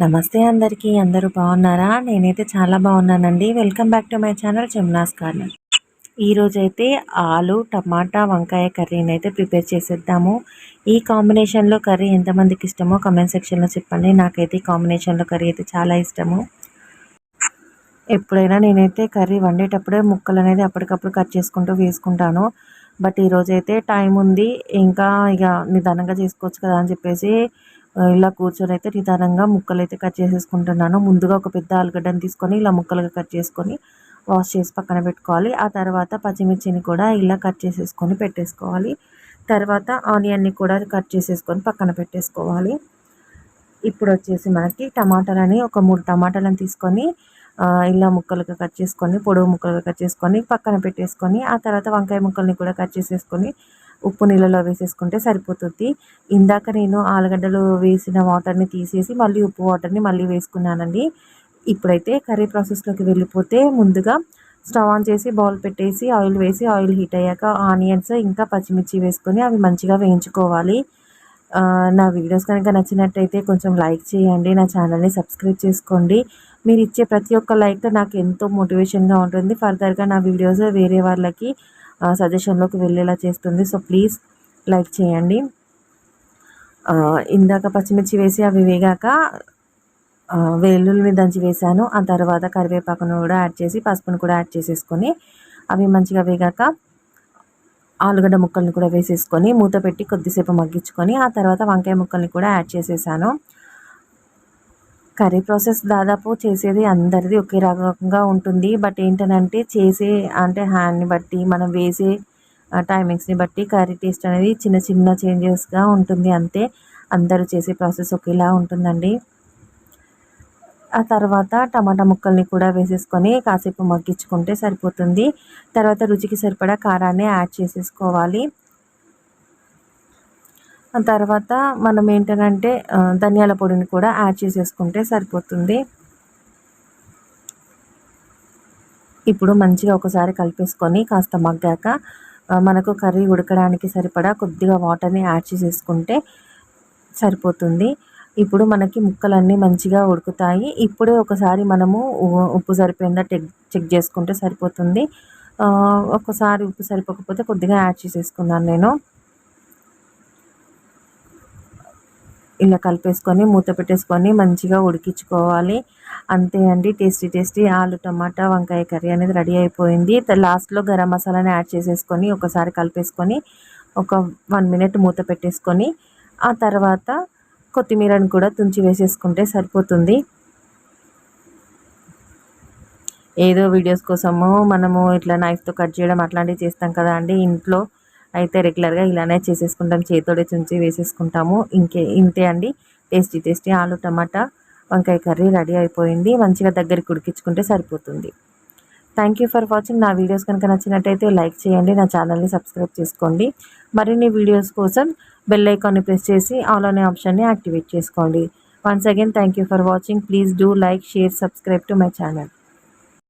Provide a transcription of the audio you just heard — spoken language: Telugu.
నమస్తే అందరికీ. అందరూ బాగున్నారా? నేనైతే చాలా బాగున్నానండి. Welcome back to my channel Jamuna's corner. ఈరోజైతే ఆలు, టమాటా, వంకాయ కర్రీనైతే ప్రిపేర్ చేసేద్దాము. ఈ కాంబినేషన్లో కర్రీ ఎంతమందికి ఇష్టమో కమెంట్ సెక్షన్లో చెప్పండి. నాకైతే ఈ కాంబినేషన్లో కర్రీ అయితే చాలా ఇష్టము. ఎప్పుడైనా నేనైతే కర్రీ వండేటప్పుడే ముక్కలు అనేది అప్పటికప్పుడు కట్ చేసుకుంటూ వేసుకుంటాను. బట్ ఈరోజైతే టైం ఉంది, ఇంకా నిదానంగా చేసుకోవచ్చు కదా అని చెప్పేసి ఇలా కూర్చొని అయితే నిదానంగా ముక్కలైతే కట్ చేసేసుకుంటున్నాను. ముందుగా ఒక పెద్ద ఆలుగడ్డను తీసుకొని ఇలా ముక్కలుగా కట్ చేసుకొని వాష్ చేసి పక్కన పెట్టుకోవాలి. ఆ తర్వాత పచ్చిమిర్చిని కూడా ఇలా కట్ చేసేసుకొని పెట్టేసుకోవాలి. తర్వాత ఆనియన్ని కూడా కట్ చేసేసుకొని పక్కన పెట్టేసుకోవాలి. ఇప్పుడు వచ్చేసి మనకి టమాటాలని ఒక 3 టమాటాలను తీసుకొని ఇలా ముక్కలుగా కట్ చేసుకొని పొడవు ముక్కలుగా కట్ చేసుకొని పక్కన పెట్టేసుకొని, ఆ తర్వాత వంకాయ ముక్కల్ని కూడా కట్ చేసేసుకొని ఉప్పు నీళ్ళలో వేసేసుకుంటే సరిపోతుంది. ఇందాక నేను ఆలుగడ్డలు వేసిన వాటర్ని తీసేసి మళ్ళీ ఉప్పు వాటర్ని మళ్ళీ వేసుకున్నానండి. ఇప్పుడైతే కర్రీ ప్రాసెస్లోకి వెళ్ళిపోతే ముందుగా స్టవ్ ఆన్ చేసి బౌల్ పెట్టేసి ఆయిల్ వేసి ఆయిల్ హీట్ అయ్యాక ఆనియన్స్ ఇంకా పచ్చిమిర్చి వేసుకొని అవి మంచిగా వేయించుకోవాలి. నా వీడియోస్ కనుక నచ్చినట్టయితే కొంచెం లైక్ చేయండి, నా ఛానల్ని సబ్స్క్రైబ్ చేసుకోండి. మీరు ఇచ్చే ప్రతి ఒక్క లైక్ నాకు ఎంతో మోటివేషన్గా ఉంటుంది. ఫర్దర్గా నా వీడియోస్ వేరే వాళ్ళకి సజెషన్లోకి వెళ్ళేలా చేస్తుంది. సో ప్లీజ్ లైక్ చేయండి. ఇందాక పచ్చిమిర్చి వేసి అవి వేగాక వెల్లుల్లిని దంచి వేసాను. ఆ తర్వాత కరివేపాకును కూడా యాడ్ చేసి పసుపును కూడా యాడ్ చేసేసుకొని అవి మంచిగా వేగాక ఆలుగడ్డ ముక్కల్ని కూడా వేసేసుకొని మూత పెట్టి కొద్దిసేపు మగ్గించుకొని ఆ తర్వాత వంకాయ ముక్కల్ని కూడా యాడ్ చేసేసాను. కర్రీ ప్రాసెస్ దాదాపు చేసేది అందరిది ఒకే రకంగా ఉంటుంది. బట్ ఏంటనంటే హ్యాండ్ని బట్టి మనం వేసే టైమింగ్స్ని బట్టి కర్రీ టేస్ట్ అనేది చిన్న చిన్న చేంజెస్గా ఉంటుంది అంతే. అందరూ చేసే ప్రాసెస్ ఒకేలా ఉంటుందండి. ఆ తర్వాత టమాటా ముక్కల్ని కూడా వేసేసుకొని కాసేపు మగ్గించుకుంటే సరిపోతుంది. తర్వాత రుచికి సరిపడా కారాన్ని యాడ్ చేసేసుకోవాలి. ఆ తర్వాత మనం ఏంటంటే ధనియాల పొడిని కూడా యాడ్ చేసేసుకుంటే సరిపోతుంది. ఇప్పుడు మంచిగా ఒకసారి కలిపేసుకొని కాస్త మగ్గాక మనకు కర్రీ ఉడకడానికి సరిపడా కొద్దిగా వాటర్ని యాడ్ చేసేసుకుంటే సరిపోతుంది. ఇప్పుడు మనకి ముక్కలన్నీ మంచిగా ఉడుకుతాయి. ఇప్పుడే ఒకసారి మనము ఉప్పు సరిపోయిందా చెక్ చేసుకుంటే సరిపోతుంది. ఒకసారి ఉప్పు సరిపోకపోతే కొద్దిగా యాడ్ చేసేసుకున్నాను నేను. ఇలా కలిపేసుకొని మూత పెట్టేసుకొని మంచిగా ఉడికించుకోవాలి. అంతే అండి, టేస్టీ టేస్టీ ఆలు టమాటా వంకాయ కర్రీ అనేది రెడీ అయిపోయింది. లాస్ట్లో గరం మసాలాని యాడ్ చేసేసుకొని ఒకసారి కలిపేసుకొని ఒక 1 మినిట్ మూత పెట్టేసుకొని ఆ తర్వాత కొత్తిమీరని కూడా తుంచి వేసేసుకుంటే సరిపోతుంది. ఏదో వీడియోస్ కోసము మనము ఇట్లా నైఫ్తో కట్ చేయడం అట్లాంటివి చేస్తాం కదా అండి. ఇంట్లో అయితే రెగ్యులర్గా ఇలానే చేసేసుకుంటాం, చేతోడే తుంచి వేసేసుకుంటాము. ఇంతే అండి, టేస్టీ టేస్టీ ఆలు టమాటా వంకాయ కర్రీ రెడీ అయిపోయింది. మంచిగా దగ్గరికి ఉడికించుకుంటే సరిపోతుంది. Thank you for watching. నా వీడియోస్ కనుక నచ్చినట్టయితే లైక్ చేయండి, నా ఛానల్ని సబ్స్క్రైబ్ చేసుకోండి. మరిన్ని వీడియోస్ కోసం బెల్ ఐకాన్ని ప్రెస్ చేసి ఆల్ అనే ఆప్షన్ని యాక్టివేట్ చేసుకోండి. Once again thank you for watching. Please do like, share, subscribe to my channel.